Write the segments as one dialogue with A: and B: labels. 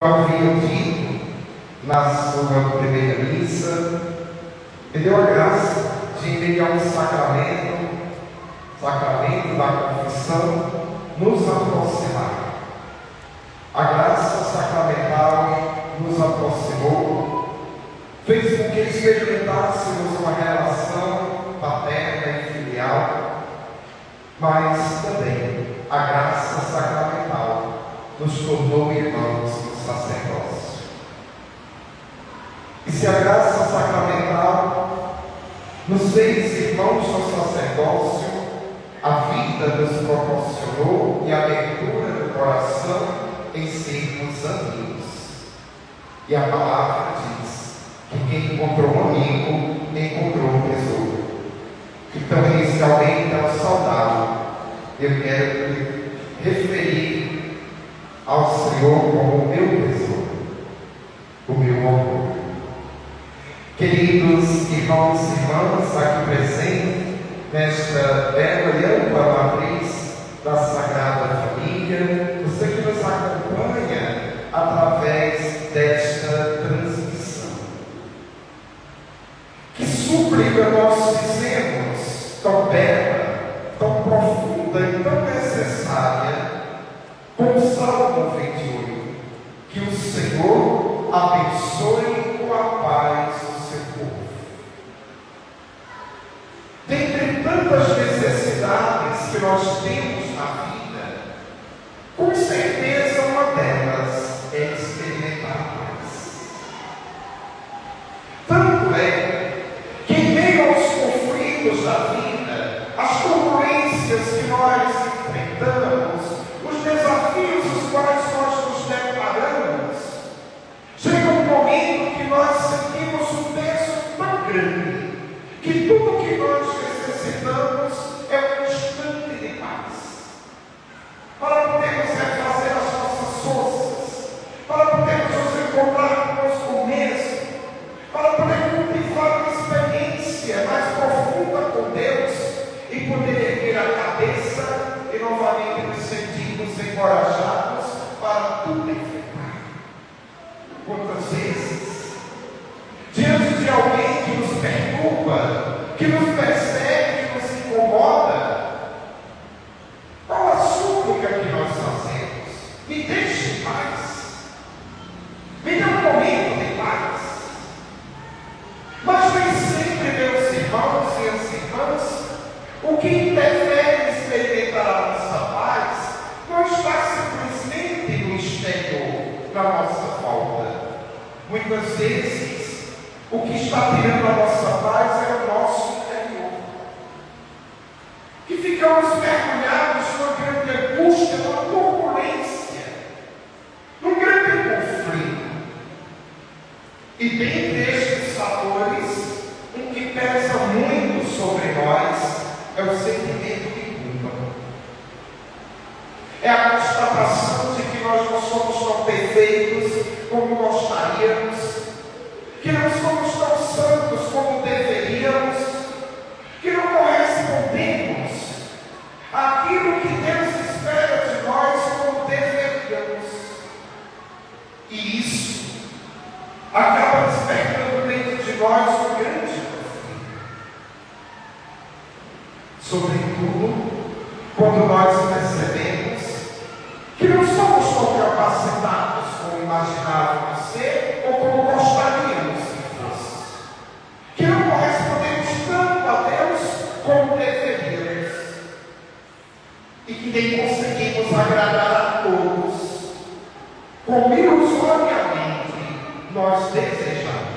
A: havia dito na sua primeira missa, me deu a graça de mediar um sacramento da confissão, nos aproximar. A graça sacramental nos aproximou, fez com que experimentássemos uma relação paterna e filial, mas também a graça sacramental nos tornou irmãos no sacerdócio. E se a graça sacramental nos fez irmãos no sacerdócio, a vida nos proporcionou e a abertura do coração em sermos amigos. E a palavra diz que quem encontrou um amigo, encontrou um tesouro. Então, inicialmente, ao saudade, eu quero me referir ao Senhor como o meu tesouro, o meu amor. Queridos irmãos e irmãs aqui presentes, nesta bela e ampla matriz da Sagrada Família, você que nos acompanha através desta transmissão. Que súplica nós fizemos, tão bela, tão profunda e tão necessária, com o Salmo 28, que o Senhor abençoe com a paz o seu povo. Dentre tantas necessidades que nós temos na vida, com certeza uma delas é experimentar a paz. Tanto é que em meio aos conflitos da vida, as turbulências que nós enfrentamos, os desafios os quais nós nos deparamos, chega um momento que nós sentimos um peso tão grande, que tudo que nós necessitamos é um instante de paz, para podermos refazer as nossas forças, para podermos nos encontrar conosco mesmo, para poder cultivar uma experiência mais profunda com Deus e poder erguer a cabeça e novamente nos sentirmos encorajados para tudo enfrentar. Quantas vezes, diante de alguém que nos perturba, que nos persegue, que nos incomoda, qual a súplica que nós fazemos? Me deixe em paz, me dê um momento de paz. Mas nem sempre, meus irmãos e as irmãs, o que interfere em experimentar a nossa paz não está simplesmente no exterior, na nossa volta. Muitas vezes, o que está tirando a nossa paz é o nosso interior. Que ficamos mergulhados numa grande angústia, numa turbulência, num grande conflito. E dentre estes fatores, um que pesa muito sobre nós é o sentimento de culpa. É a constatação de que nós não somos tão perfeitos como gostaríamos, que não somos tão santos como deveríamos, que não correspondemos àquilo que Deus espera de nós como deveríamos. E isso acaba despertando dentro de nós um grande conflito. Sobretudo, quando nós percebemos que não somos tão capacitados como imaginávamos ser ou como gostaríamos que fosse, que não correspondemos tanto a Deus como deveríamos, e que nem conseguimos agradar a todos como ilusoriamente nós desejamos.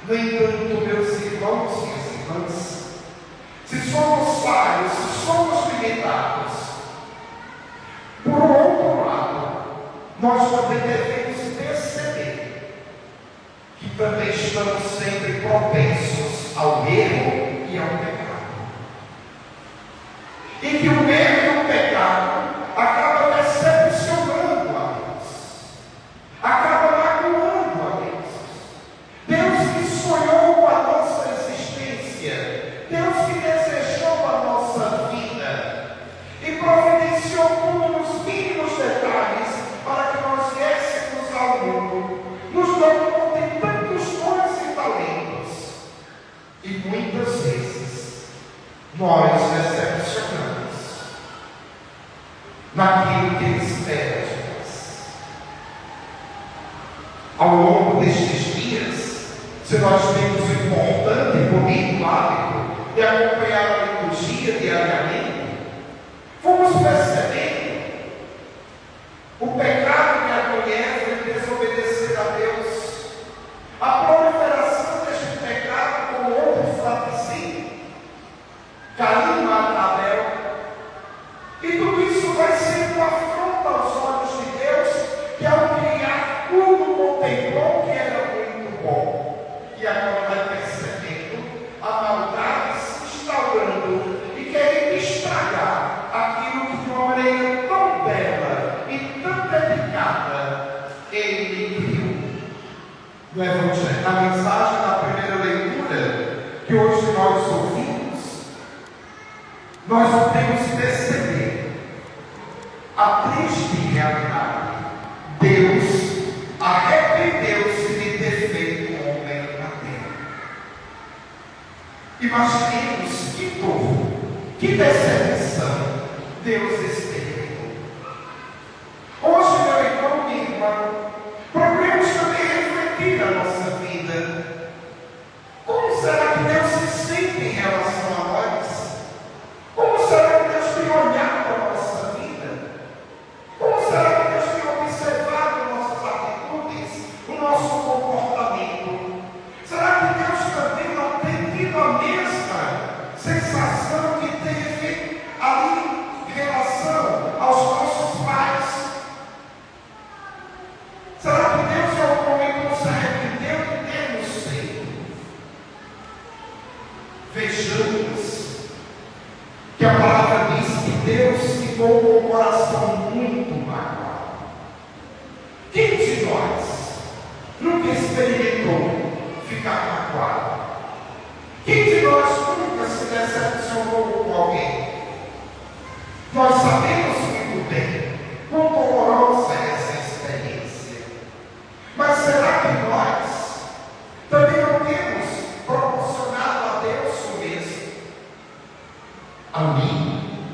A: No entanto, meus irmãos e minhas irmãs, se somos falhos, se somos limitados, por outro lado, nós também devemos perceber que também estamos sempre propensos ao erro e ao pecado. E que o erro e o pecado acabam decepcionando a Deus, acabam magoando a Deus. Deus que sonhou com a nossa existência, Deus que desejou a nossa vida e providenciou tudo nos mínimos detalhes para que nós ao mundo, nos dão tem tantos dons e talentos, e muitas vezes nós decepcionamos naquilo que Ele espera de nós. Ao longo destes dias, se nós temos o importante e bonito hábito de acompanhar a liturgia diariamente, fomos percebendo o pecado que a mulher foi desobedecer a Deus, a proliferação deste pecado com outro fratricínio, Caim mata Abel, e tudo isso vai ser uma afronta aos olhos de Deus, que ao criar tudo contemplou que era muito bom, e agora vai percebendo a maldade se instaurando e querendo estragar aquilo que de uma maneira tão bela e tão dedicada Ele criou. No Evangelho, na mensagem da primeira leitura que hoje nós ouvimos, nós podemos perceber a triste realidade. Deus arrependeu-se de ter feito o homem na terra. Imaginemos que dor, que decepção Deus experimentou. Hoje, meu irmão, minha irmã, procuremos também refletir a nossa vida. Como será que Deus se sente em relação a nós? Como será que Deus tem olhado para a nossa vida? Como será que Deus tem observado nossas atitudes, o nosso comportamento? Será que Deus também não tem tido a mesma sensação que teve ali em relação aos nossos pais? Será que Deus em algum momento não se arrependeu de termos feito? Vejamos que a palavra diz que Deus ficou com o coração muito magoado. Quem de nós nunca experimentou ficar magoado? Quem de nós nunca se decepcionou com alguém? Nós sabemos muito bem quão dolorosa é essa experiência. Mas será que nós também não temos proporcionado a Deus o mesmo? Amém?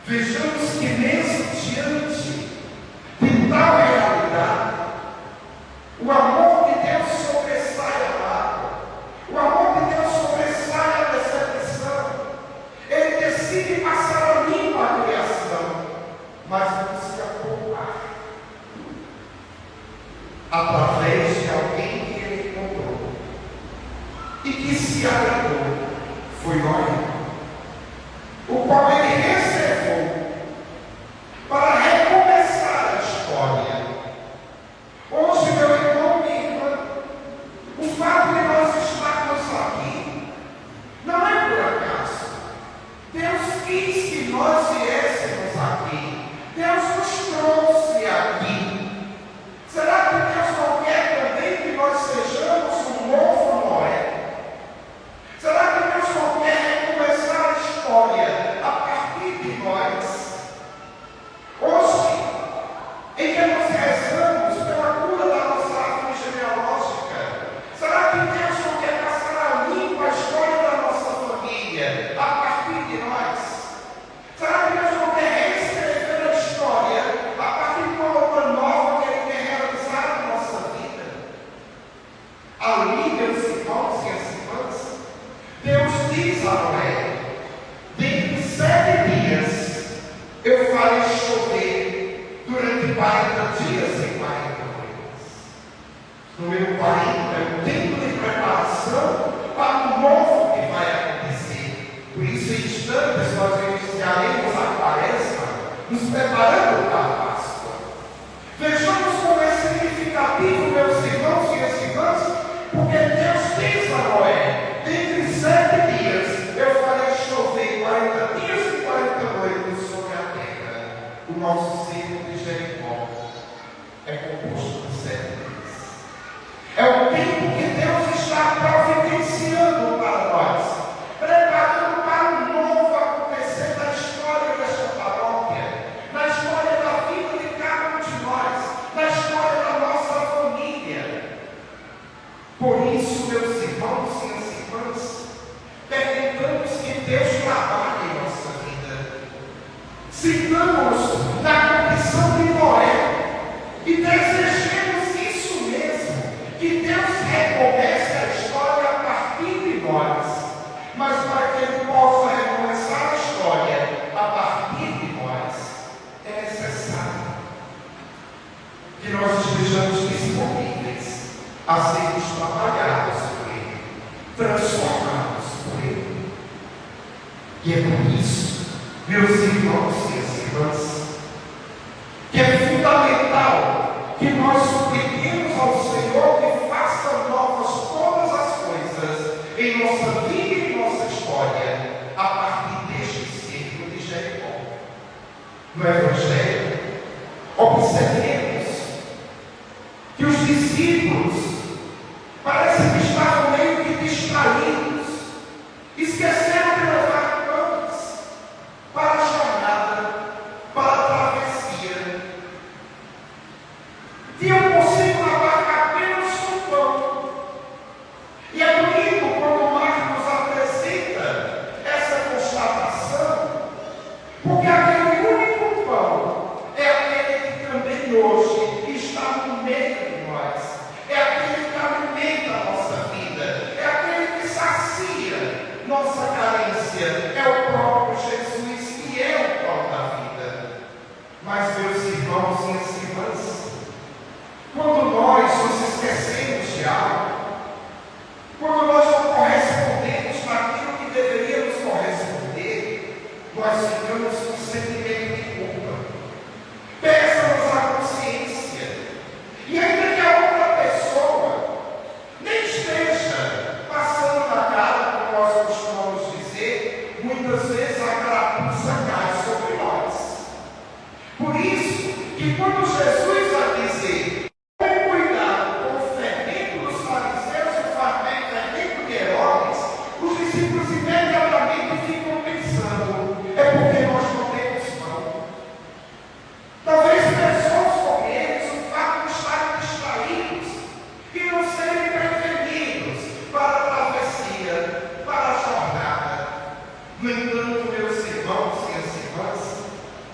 A: Vejamos que mesmo diante de tal realidade, o amor de Deus sobressai a mágoa, o amor de Deus sobressai a decepção. Ele decide passar a limpo a criação, mas busca poupar através de alguém que Ele encontrou e que se agradou. Foi Noé, o qual Ele reservou para recomeçar a história. Hoje, meu irmão, minha irmã, o fato de nós estarmos aqui não é por acaso. Deus quis que nós viéssemos aqui. Deus nos trouxe aqui. Será que Deus não quer também que nós sejamos um novo Noé? Será que Deus não quer recomeçar a história a partir de nós? Hoje, em que nós rezamos pela cura da nossa árvore genealógica, será que Deus não quer passar a limpo a história da nossa família a partir de nós? Será que Deus não quer reescrever a história a partir de uma obra nova que Ele quer realizar na nossa vida? Ali, meus irmãos e as irmãs, Deus diz a Noé: dentro de 7 dias eu farei chover durante 40 dias e 40 noites. Número 40 é o tempo de preparação para o novo que vai acontecer. Por isso, em instantes, nós iniciaremos a quaresma, nos preparando para a Páscoa. Vejamos como é significativo, meus irmãos e as irmãs, porque Deus diz a Noé: dentro de 7 dias eu farei chover 40 dias e 40 noites sobre a terra. O nosso ciclo de Jericó é composto por 7 dias. É o tempo que Deus está providenciando para nós, preparando para um novo acontecer da história desta paróquia, na história da vida de cada um de nós, na história da nossa que nós estejamos disponíveis a sermos trabalhados por Ele, transformados por Ele. E é por isso, meus irmãos e minhas irmãs, que é fundamental que nós supliquemos ao Senhor que faça novas todas as coisas em nossa vida e em nossa história, a partir deste ciclo de Jericó. No Evangelho, observemos que os discípulos parecem que estavam meio que distraídos, esqueceram de levar pães para a jornada, para a travessia. Tinham consigo na barca apenas um pão. E é bonito quando Marcos apresenta essa constatação, porque aquele único pão é aquele que também hoje está no meio de nós, é aquele que alimenta a nossa vida, é aquele que sacia nossa carência, é o próprio Jesus que é o pão da vida. Mas, meus irmãos e minhas irmãs, quando nós nos esquecemos de algo, quando nós não correspondemos naquilo que deveríamos corresponder, nós ficamos com sentimento de culpa. Peça-nos a consciência. E ainda que a outra pessoa nem esteja passando na cara, como nós costumamos dizer, muitas vezes a carapuça cai sobre nós. Por isso que quando Jesus vai dizer os discípulos imediatamente ficam pensando, é porque nós não temos pão. Talvez pensamos com eles o fato de estarem distraídos e não serem prevenidos para a travessia, para a jornada. No entanto, meus irmãos e as irmãs,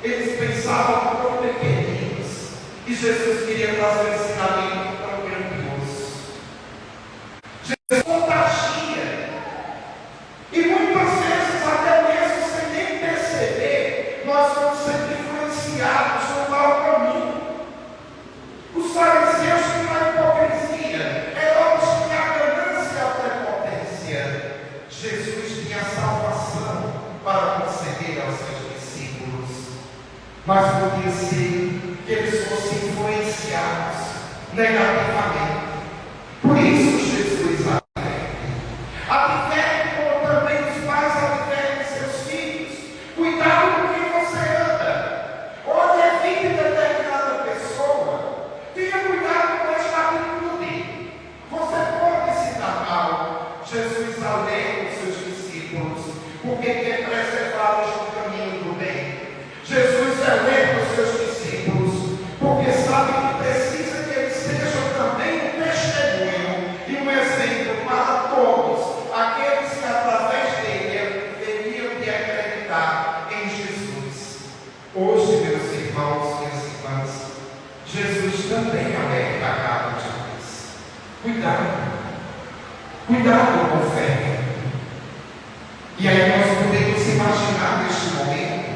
A: eles pensavam tão pequeninos e Jesus queria trazer um ensinamento tão grandioso. Jesus contagia. E muitas vezes, até mesmo sem nem perceber, nós vamos sendo influenciados no mau caminho. Os fariseus tinham a hipocrisia, Herodes tinha a ganância e a prepotência. Jesus tinha a salvação para conceder aos seus discípulos, mas podia ser que eles fossem influenciados negativamente. Por isso Jesus adverte, como também os pais advertem seus filhos: cuidado com quem você anda. Onde evite determinada pessoa, tenha cuidado com esta atitude. Você pode se dar mal. Jesus alerta os seus discípulos, porque quer preservá-los no caminho do bem. Jesus alerta os seus discípulos, porque sabe que precisa que eles sejam também um testemunho e um exemplo para todos aqueles que através dele deveriam de acreditar em Jesus. Hoje, meus irmãos e minhas irmãs, Jesus também alerta a cada um de nós. Cuidado com a fé. E aí nós podemos imaginar neste momento,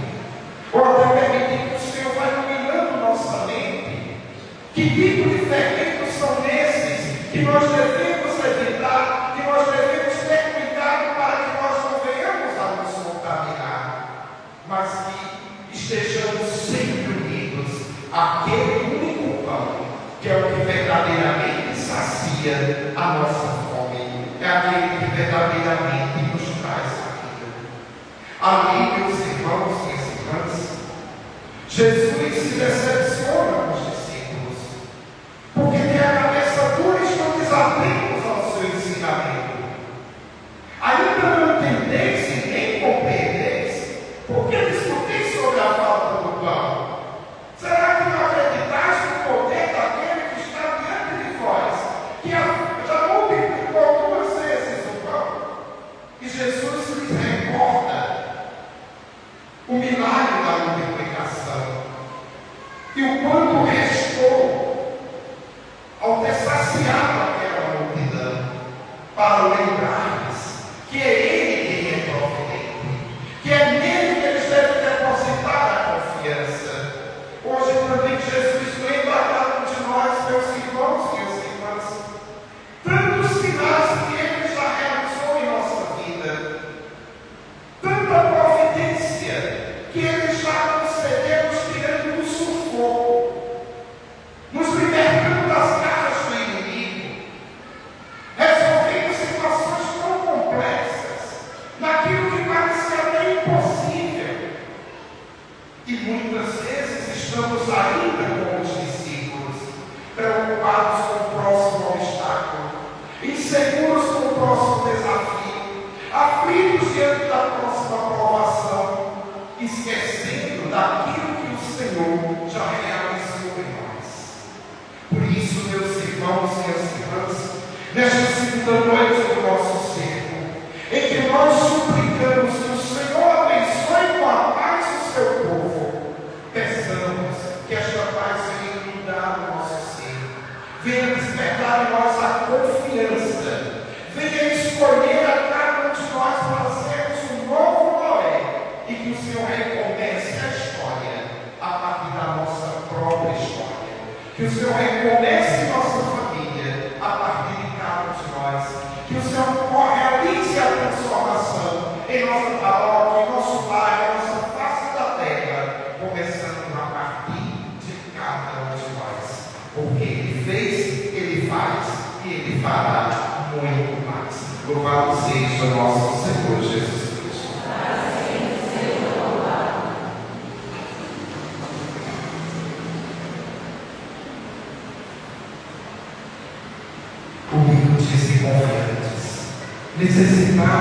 A: ou até permitir que o Senhor vai iluminando nossa mente, que tipo de fermentos são esses que nós devemos evitar, que nós devemos ter cuidado para que nós não venhamos a nos contaminar, mas que estejamos sempre unidos àquele único pão, que é o que verdadeiramente sacia a nossa fome, é aquele que verdadeiramente nos traz a vida. Ali, meus irmãos e minhas irmãs, Jesus se decepciona com os discípulos, porque tem a cabeça dura e estão desatentos ao seu ensinamento. Ainda não entendeis e nem compreendeis, porque discutis sobre a falta do pão. Será que não acreditais no poder daquele que está diante de vós, que já multiplicou 2 vezes o pão? E Jesus lhes recorda o milagre da multiplicação. E preocupados com o próximo obstáculo, inseguros com o próximo desafio, aflitos diante da próxima provação, esquecendo daquilo que o Senhor já realizou em nós. Por isso, meus irmãos e as irmãs, nesta segunda noite do nosso ciclo, em que nós suplicamos que o Senhor abençoe com a paz o seu povo, peçamos que esta paz venha inundar o nosso ser, venha despertar em nós a confiança, venha escolher a cada um de nós para sermos um novo Noé, e que o Senhor recomece a história a partir da nossa própria história, que o Senhor recomece nossa família a partir de cada um de nós, que o Senhor realize a transformação em nossa paróquia, em nosso lar, em nossa face da terra, começando a partir de cada um de nós, porque Ele fez, Ele faz e Ele fará muito mais. Louvado seja nosso Senhor Jesus Cristo. Humildes e confiantes, necessitados